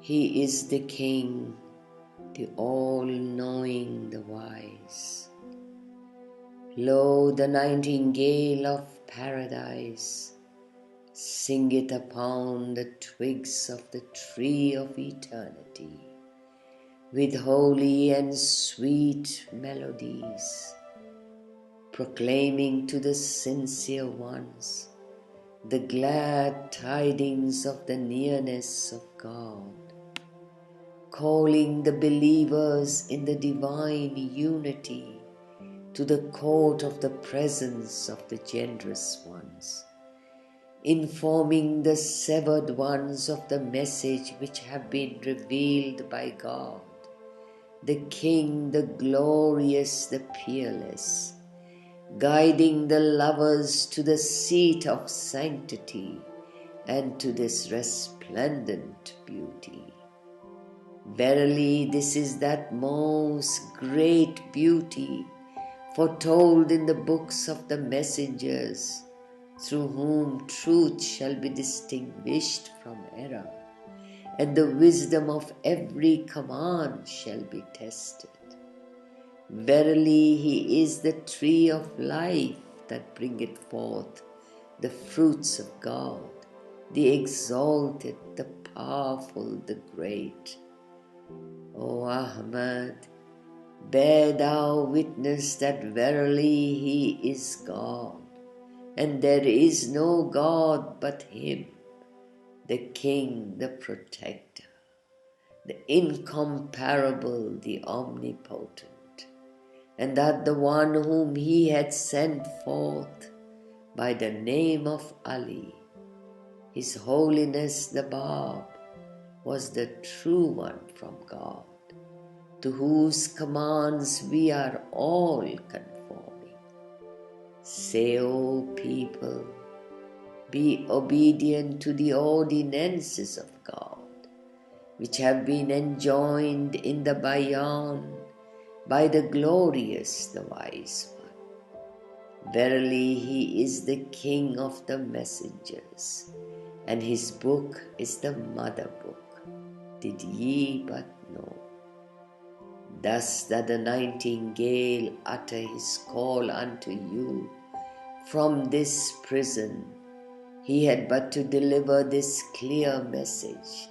He is the King, the all-knowing, the wise. Lo, the nightingale of paradise singeth upon the twigs of the tree of eternity, with holy and sweet melodies, proclaiming to the sincere ones the glad tidings of the nearness of God, calling the believers in the divine unity to the court of the presence of the generous ones, informing the severed ones of the message which have been revealed by God, the King, the glorious, the peerless, guiding the lovers to the seat of sanctity and to this resplendent beauty. Verily, this is that most great beauty foretold in the books of the messengers, through whom truth shall be distinguished from error, and the wisdom of every command shall be tested. Verily, he is the tree of life that bringeth forth the fruits of God, the exalted, the powerful, the great. O Ahmad, bear thou witness that verily he is God, and there is no God but him, the King, the Protector, the incomparable, the omnipotent, and that the one whom he had sent forth by the name of Ali, His Holiness the Bab, was the true one from God, to whose commands we are all conforming. Say, O people, be obedient to the ordinances of God, which have been enjoined in the Bayan by the glorious, the wise one. Verily, he is the King of the messengers, and his book is the mother book. Did ye but know? Thus that the nightingale utter his call unto you from this prison, he had but to deliver this clear message.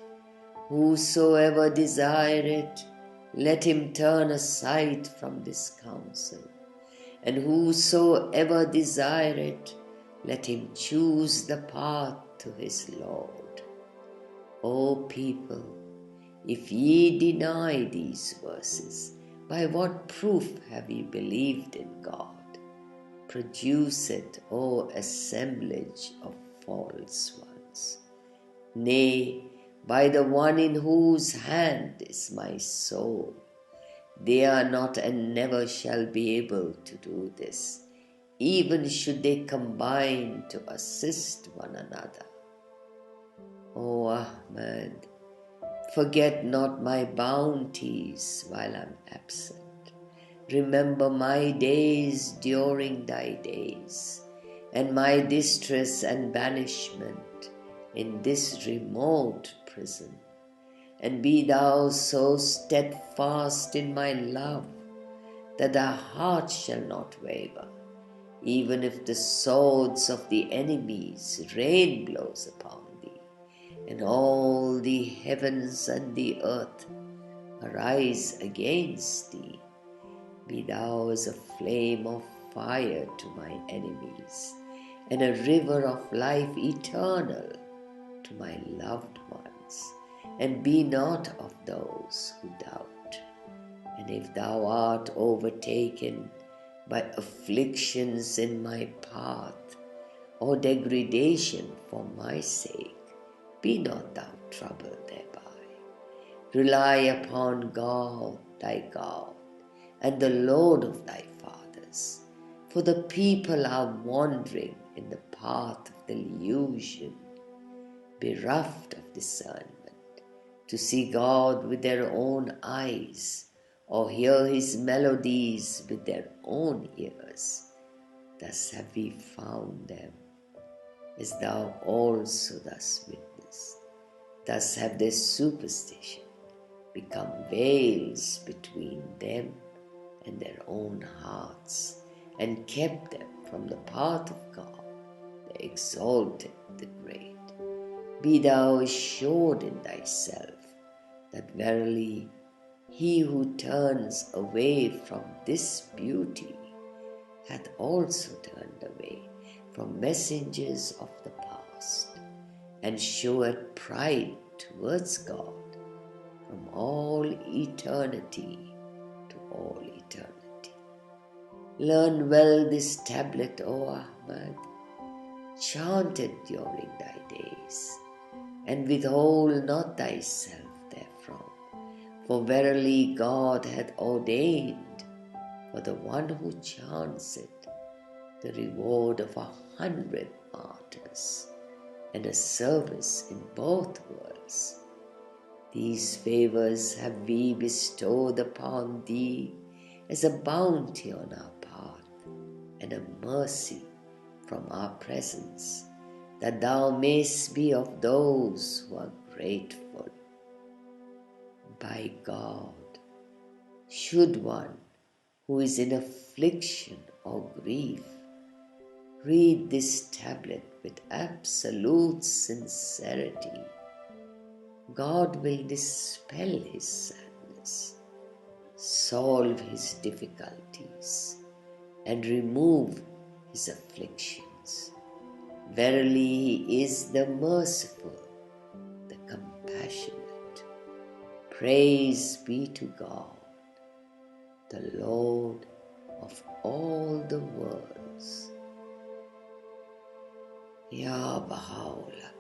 Whosoever desire it, let him turn aside from this counsel, and whosoever desire it, let him choose the path to his Lord. O people, if ye deny these verses, by what proof have ye believed in God? Produce it, O assemblage of false ones. Nay, by the one in whose hand is my soul, they are not and never shall be able to do this, even should they combine to assist one another. O Ahmad, forget not my bounties while I'm absent. Remember my days during thy days, and my distress and banishment in this remote prison. And be thou so steadfast in my love that thy heart shall not waver, even if the swords of the enemies rain blows upon thee, and all the heavens and the earth arise against thee. Be thou as a flame of fire to my enemies, and a river of life eternal to my loved ones, and be not of those who doubt. And if thou art overtaken by afflictions in my path, or degradation for my sake, be not thou troubled thereby. Rely upon God, thy God, and the Lord of thy fathers, for the people are wandering in the path of delusion, bereft of discernment, to see God with their own eyes, or hear his melodies with their own ears. Thus have we found them, as thou also thus witnessed. Thus have their superstition become veils between them and their own hearts, and kept them from the path of God, the exalted, the great. Be thou assured in thyself that verily he who turns away from this beauty hath also turned away from messengers of the past, and showeth pride towards God from all eternity to all eternity. Learn well this tablet, O Ahmad, chant it during thy days, and withhold not thyself therefrom. For verily God hath ordained for the one who chants it the reward of 100 martyrs and a service in both worlds. These favors have we bestowed upon thee as a bounty on our path and a mercy from our presence, that thou mayst be of those who are grateful. By God, should one who is in affliction or grief read this tablet with absolute sincerity, God will dispel his sadness, solve his difficulties, and remove his afflictions. Verily, he is the merciful, the compassionate. Praise be to God, the Lord of all the worlds. Ya Baha'u'llah.